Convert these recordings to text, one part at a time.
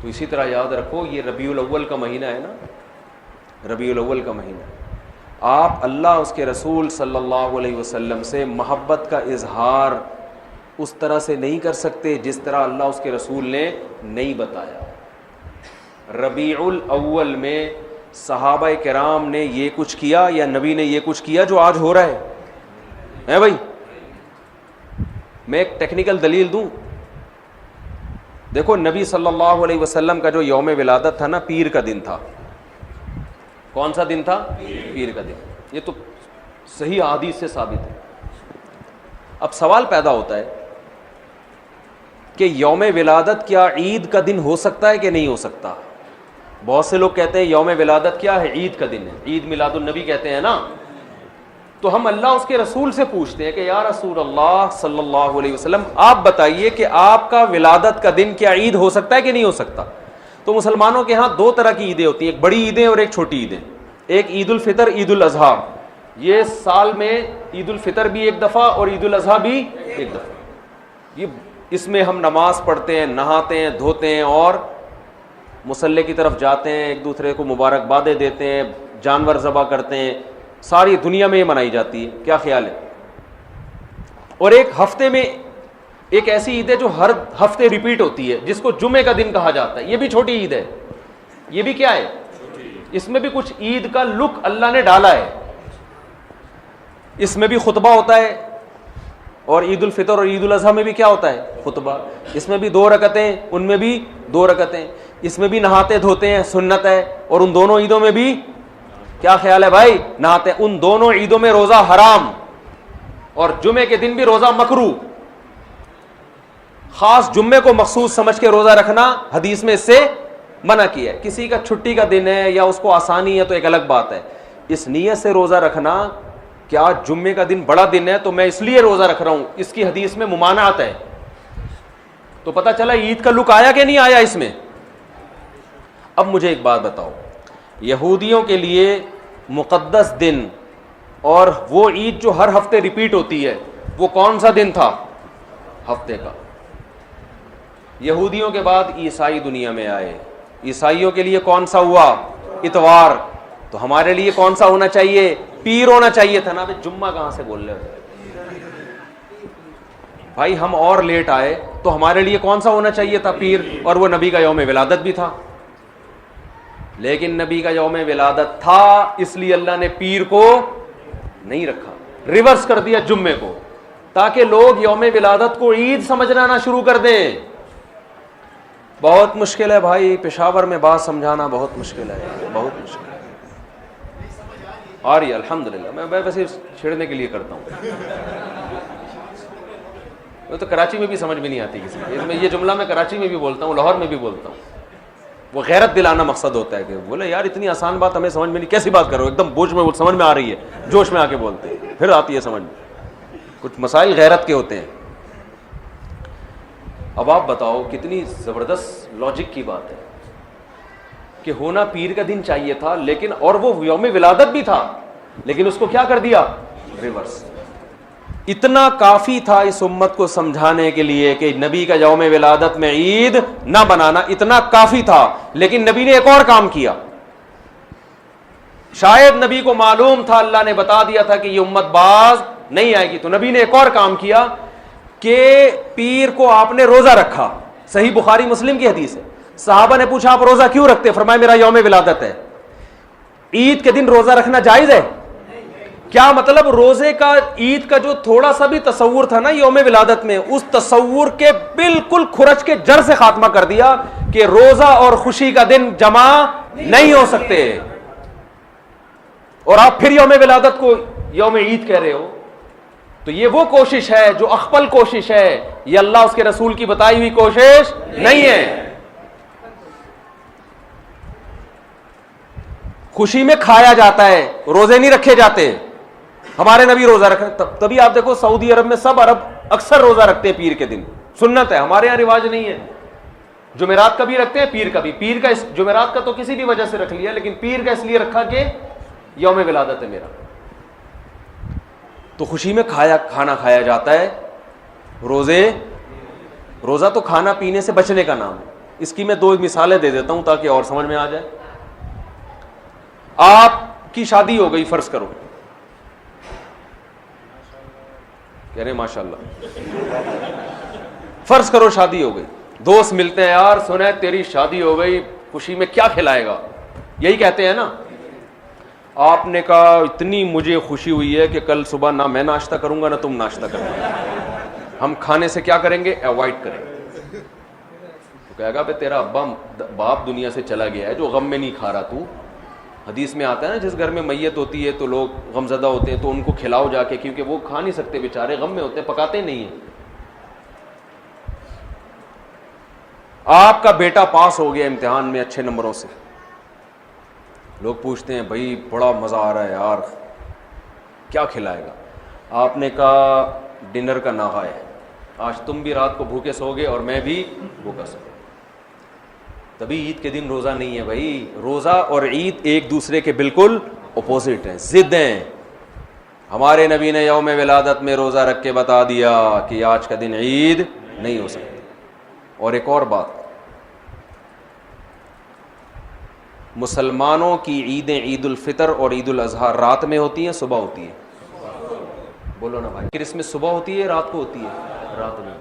تو اسی طرح یاد رکھو یہ ربیع الاول کا مہینہ ہے نا، ربیع الاول کا مہینہ، آپ اللہ اس کے رسول صلی اللہ علیہ وسلم سے محبت کا اظہار اس طرح سے نہیں کر سکتے جس طرح اللہ اس کے رسول نے نہیں بتایا۔ ربیع الاول میں صحابہ کرام نے یہ کچھ کیا یا نبی نے یہ کچھ کیا جو آج ہو رہا ہے بھائی؟ میں ایک ٹیکنیکل دلیل دوں، دیکھو نبی صلی اللہ علیہ وسلم کا جو یوم ولادت تھا نا، پیر کا دن تھا۔ کون سا دن تھا؟ پیر کا دن۔ یہ تو صحیح احادیث سے ثابت ہے۔ اب سوال پیدا ہوتا ہے کہ یوم ولادت کیا عید کا دن ہو سکتا ہے کہ نہیں ہو سکتا؟ بہت سے لوگ کہتے ہیں یوم ولادت کیا ہے؟ عید کا دن ہے، عید میلاد النبی کہتے ہیں نا۔ تو ہم اللہ اس کے رسول سے پوچھتے ہیں کہ یا رسول اللہ صلی اللہ علیہ وسلم آپ بتائیے کہ آپ کا ولادت کا دن کیا عید ہو سکتا ہے کہ نہیں ہو سکتا؟ تو مسلمانوں کے ہاں دو طرح کی عیدیں ہوتی ہیں، ایک بڑی عیدیں اور ایک چھوٹی عیدیں۔ ایک عید الفطر، عید الاضحیٰ، یہ سال میں عید الفطر بھی ایک دفعہ اور عید الاضحیٰ بھی ایک دفعہ۔ یہ اس میں ہم نماز پڑھتے ہیں، نہاتے ہیں، دھوتے ہیں اور مصلی کی طرف جاتے ہیں، ایک دوسرے کو مبارکبادیں دیتے ہیں، جانور ذبح کرتے ہیں، ساری دنیا میں یہ منائی جاتی ہے۔ کیا خیال ہے؟ اور ایک ہفتے میں ایک ایسی عید ہے جو ہر ہفتے ریپیٹ ہوتی ہے، جس کو جمعے کا دن کہا جاتا ہے، یہ بھی چھوٹی عید ہے۔ یہ بھی کیا ہے؟ اس میں بھی کچھ عید کا لک اللہ نے ڈالا ہے، اس میں بھی خطبہ ہوتا ہے، اور عید الفطر اور عید الاضحیٰ میں بھی کیا ہوتا ہے؟ خطبہ۔ اس میں بھی 2 رکعتیں، ان میں بھی 2 رکعتیں، اس میں بھی نہاتے دھوتے ہیں، سنت ہے، اور ان دونوں عیدوں میں بھی کیا خیال ہے بھائی؟ نہاتے۔ ان دونوں عیدوں میں روزہ حرام، اور جمعے کے دن بھی روزہ مکروہ۔ خاص جمعے کو مخصوص سمجھ کے روزہ رکھنا حدیث میں اس سے منع کیا ہے۔ کسی کا چھٹی کا دن ہے یا اس کو آسانی ہے تو ایک الگ بات ہے، اس نیت سے روزہ رکھنا کہ آج جمعے کا دن بڑا دن ہے تو میں اس لیے روزہ رکھ رہا ہوں، اس کی حدیث میں ممانعت ہے۔ تو پتہ چلا عید کا لک آیا کہ نہیں آیا اس میں؟ اب مجھے ایک بات بتاؤ، یہودیوں کے لیے مقدس دن اور وہ عید جو ہر ہفتے ریپیٹ ہوتی ہے، وہ کون سا دن تھا ہفتے کا؟ یہودیوں کے بعد عیسائی دنیا میں آئے، عیسائیوں کے لیے کون سا ہوا؟ اتوار۔ تو ہمارے لیے کون سا ہونا چاہیے؟ پیر ہونا چاہیے تھا نا۔ جمعہ کہاں سے بول رہے ہو بھائی؟ ہم اور لیٹ آئے تو ہمارے لیے کون سا ہونا چاہیے تھا؟ پیر، اور وہ نبی کا یوم ولادت بھی تھا۔ لیکن نبی کا یوم ولادت تھا، اس لیے اللہ نے پیر کو نہیں رکھا، ریورس کر دیا جمعے کو، تاکہ لوگ یوم ولادت کو عید سمجھنا نہ شروع کر دیں۔ بہت مشکل ہے بھائی، پشاور میں بات سمجھانا بہت مشکل ہے، بہت مشکل ہے۔ آ رہی ہے الحمدللہ، میں ویسے چھیڑنے کے لیے کرتا ہوں، وہ تو کراچی میں بھی سمجھ میں نہیں آتی کسی کو۔ یہ جملہ میں کراچی میں بھی بولتا ہوں، لاہور میں بھی بولتا ہوں۔ وہ غیرت دلانا مقصد ہوتا ہے کہ بولے یار اتنی آسان بات ہمیں سمجھ میں نہیں، کیسی بات کرو، ایک دم بوجھ میں سمجھ میں آ رہی ہے، جوش میں آ کے بولتے ہیں، پھر آتی ہے سمجھ میں۔ کچھ مسائل غیرت کے ہوتے ہیں۔ اب آپ بتاؤ کتنی زبردست لاجک کی بات ہے کہ ہونا پیر کا دن چاہیے تھا، لیکن اور وہ یوم ولادت بھی تھا، لیکن اس کو کیا کر دیا؟ ریورس۔ اتنا کافی تھا اس امت کو سمجھانے کے لیے کہ نبی کا یوم ولادت میں عید نہ بنانا، اتنا کافی تھا، لیکن نبی نے ایک اور کام کیا۔ شاید نبی کو معلوم تھا، اللہ نے بتا دیا تھا کہ یہ امت باز نہیں آئے گی، تو نبی نے ایک اور کام کیا کہ پیر کو آپ نے روزہ رکھا۔ صحیح بخاری مسلم کی حدیث ہے۔ صحابہ نے پوچھا آپ روزہ کیوں رکھتے؟ فرمایا میرا یوم ولادت ہے۔ عید کے دن روزہ رکھنا جائز ہے؟ کیا مطلب؟ روزے کا عید کا جو تھوڑا سا بھی تصور تھا نا یوم ولادت میں، اس تصور کے بالکل کھرچ کے جڑ سے خاتمہ کر دیا کہ روزہ اور خوشی کا دن جمع نہیں ہو سکتے، اور آپ پھر یوم ولادت کو یوم عید کہہ رہے ہو۔ تو یہ وہ کوشش ہے جو اخپل کوشش ہے، یہ اللہ اس کے رسول کی بتائی ہوئی کوشش نہیں ہے۔ خوشی میں کھایا جاتا ہے، روزے نہیں رکھے جاتے۔ ہمارے نبی روزہ رکھے، تبھی آپ دیکھو سعودی عرب میں سب عرب اکثر روزہ رکھتے ہیں پیر کے دن، سنت ہے، ہمارے یہاں رواج نہیں ہے۔ جمعرات کا بھی رکھتے ہیں، پیر کا بھی۔ پیر کا جمعرات کا تو کسی بھی وجہ سے رکھ لیا، لیکن پیر کا اس لیے رکھا کہ یوم ولادت ہے میرا۔ تو خوشی میں کھانا کھایا جاتا ہے۔ روزہ تو کھانا پینے سے بچنے کا نام ہے، اس کی میں 2 مثالیں دے دیتا ہوں تاکہ اور سمجھ میں آ جائے. آپ کی شادی ہو گئی, فرض کرو, کہہ رہے ماشاء اللہ, فرض کرو شادی ہو گئی, دوست ملتے ہیں, یار سنا تیری شادی ہو گئی, خوشی میں کیا کھلائے گا, یہی کہتے ہیں نا. آپ نے کہا اتنی مجھے خوشی ہوئی ہے کہ کل صبح نہ میں ناشتہ کروں گا نہ تم ناشتہ کرو, ہم کھانے سے کیا کریں گے, اوائڈ کریں گے. تو کہے گا بھائی تیرا باپ دنیا سے چلا گیا ہے جو غم میں نہیں کھا رہا تو. حدیث میں آتا ہے نا جس گھر میں میت ہوتی ہے تو لوگ غم زدہ ہوتے ہیں تو ان کو کھلاؤ جا کے, کیونکہ وہ کھا نہیں سکتے بیچارے, غم میں ہوتے ہیں, پکاتے نہیں ہیں. آپ کا بیٹا پاس ہو گیا امتحان میں اچھے نمبروں سے, لوگ پوچھتے ہیں بھائی بڑا مزہ آ رہا ہے یار, کیا کھلائے گا. آپ نے کہا ڈنر کا ناغہ ہے, آج تم بھی رات کو بھوکے سو گے اور میں بھی بھوکا سو. تبھی عید کے دن روزہ نہیں ہے بھائی. روزہ اور عید ایک دوسرے کے بالکل اپوزٹ ہیں, ضد ہیں. ہمارے نبی نے یوم ولادت میں روزہ رکھ کے بتا دیا کہ آج کا دن عید نہیں ہو سکتی. اور ایک اور بات, مسلمانوں کی عیدیں عید الفطر اور عید الاضحیٰ رات میں ہوتی ہیں صبح ہوتی ہے؟ بولو نا بھائی. کرسمس صبح ہوتی ہے رات کو ہوتی ہے؟ رات میں.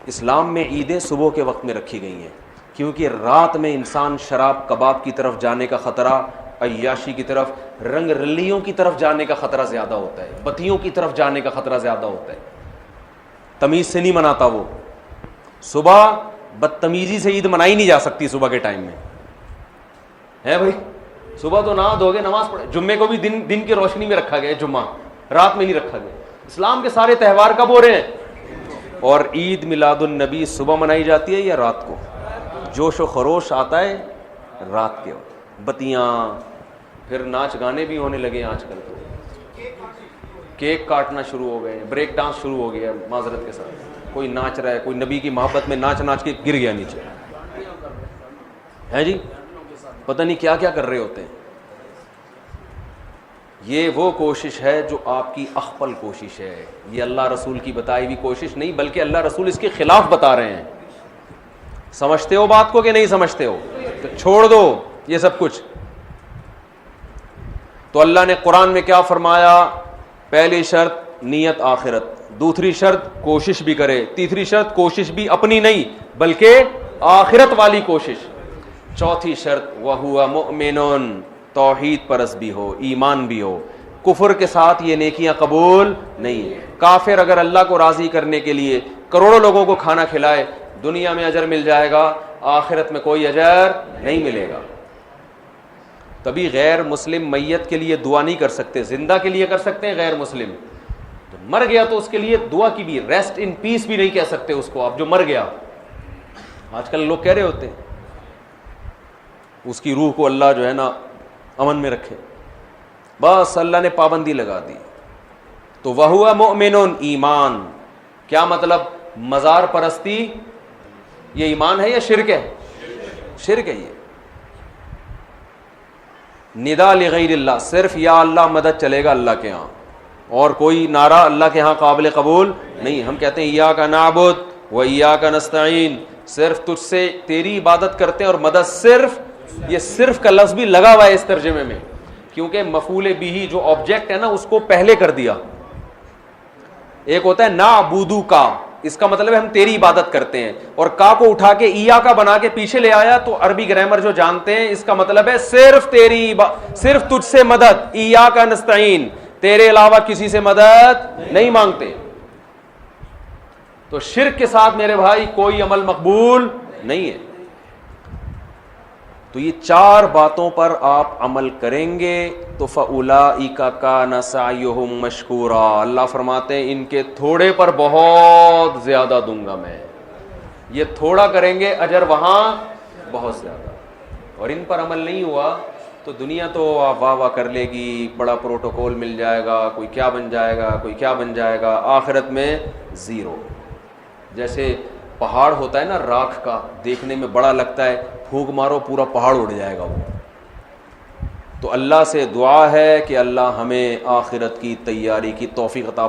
اسلام میں عیدیں صبح کے وقت میں رکھی گئی ہیں کیونکہ رات میں انسان شراب کباب کی طرف جانے کا خطرہ, عیاشی کی طرف, رنگ رلیوں کی طرف جانے کا خطرہ زیادہ ہوتا ہے, بتیوں کی طرف جانے کا خطرہ زیادہ ہوتا ہے. تمیز سے نہیں مناتا وہ. صبح بدتمیزی سے عید منائی نہیں جا سکتی صبح کے ٹائم میں, ہے بھائی. صبح تو نہا دھو گے نماز پڑھے, جمعے کو بھی دن کی روشنی میں رکھا گیا, جمعہ رات میں نہیں رکھا گیا. اسلام کے سارے تہوار کب ہو رہے ہیں؟ اور عید میلاد النبی صبح منائی جاتی ہے یا رات کو؟ جوش و خروش آتا ہے رات کے وقت, بتیاں, پھر ناچ گانے بھی ہونے لگے. آج کل تو کیک کاٹنا شروع ہو گئے, بریک ڈانس شروع ہو گیا معذرت کے ساتھ. کوئی ناچ رہا ہے, کوئی نبی کی محبت میں ناچ ناچ کے گر گیا نیچے, ہے جی, پتہ نہیں کیا کیا کر رہے ہوتے ہیں. یہ وہ کوشش ہے جو آپ کی اخپل کوشش ہے, یہ اللہ رسول کی بتائی ہوئی کوشش نہیں, بلکہ اللہ رسول اس کے خلاف بتا رہے ہیں. سمجھتے ہو بات کو کہ نہیں سمجھتے ہو؟ تو چھوڑ دو یہ سب کچھ. تو اللہ نے قرآن میں کیا فرمایا؟ پہلی شرط نیت آخرت, دوسری شرط کوشش بھی کرے, تیسری شرط کوشش بھی اپنی نہیں بلکہ آخرت والی کوشش, چوتھی شرط وَهُوَ مُؤْمِنٌ, توحید پرست بھی ہو, ایمان بھی ہو. کفر کے ساتھ یہ نیکیاں قبول نہیں ہے. کافر اگر اللہ کو راضی کرنے کے لیے کروڑوں لوگوں کو کھانا کھلائے, دنیا میں اجر مل جائے گا, آخرت میں کوئی اجر نہیں ملے گا. تبھی غیر مسلم میت کے لیے دعا نہیں کر سکتے, زندہ کے لیے کر سکتے ہیں, غیر مسلم تو مر گیا تو اس کے لیے دعا کی بھی, ریسٹ ان پیس بھی نہیں کہہ سکتے اس کو آپ, جو مر گیا. آج کل لوگ کہہ رہے ہوتے ہیں اس کی روح کو اللہ جو ہے نا امن میں رکھے, بس اللہ نے پابندی لگا دی. تو وَهُوَ مُؤْمِنٌ, ایمان. کیا مطلب؟ مزار پرستی یہ ایمان ہے یا شرک ہے؟ شرک ہے. یہ ندا لغیر اللہ, صرف یا اللہ مدد چلے گا اللہ کے ہاں, اور کوئی نعرہ اللہ کے ہاں قابل قبول نہیں. ہم کہتے ہیں ایاک نعبد و ایاک نستعین, صرف تجھ سے تیری عبادت کرتے ہیں اور مدد صرف, یہ صرف کا لفظ بھی لگا ہوا ہے اس ترجمے میں, کیونکہ مفعول بھی جو آبجیکٹ ہے نا اس کو پہلے کر دیا. ایک ہوتا ہے نعبدو کا, اس کا مطلب ہے ہم تیری عبادت کرتے ہیں, اور کا کو اٹھا کے ایا کا بنا کے پیچھے لے آیا. تو عربی گرامر جو جانتے ہیں اس کا مطلب ہے صرف تیری, صرف تجھ سے مدد, ایاک نستعین, تیرے علاوہ کسی سے مدد نہیں مانگتے. تو شرک کے ساتھ میرے بھائی کوئی عمل مقبول نہیں ہے. تو یہ 4 باتوں پر آپ عمل کریں گے تو فَأُولَٰئِكَ كَانَ سَعْيُهُمْ مَشْكُورًا, اللہ فرماتے ہیں ان کے تھوڑے پر بہت زیادہ دوں گا میں. یہ تھوڑا کریں گے, اجر وہاں بہت زیادہ. اور ان پر عمل نہیں ہوا تو دنیا تو آپ واہ واہ کر لے گی, بڑا پروٹوکول مل جائے گا, کوئی کیا بن جائے گا, کوئی کیا بن جائے گا, آخرت میں زیرو. جیسے پہاڑ ہوتا ہے نا راکھ کا, دیکھنے میں بڑا لگتا ہے, پھونک مارو پورا پہاڑ اڑ جائے گا وہ. تو اللہ سے دعا ہے کہ اللہ ہمیں آخرت کی تیاری کی توفیق عطا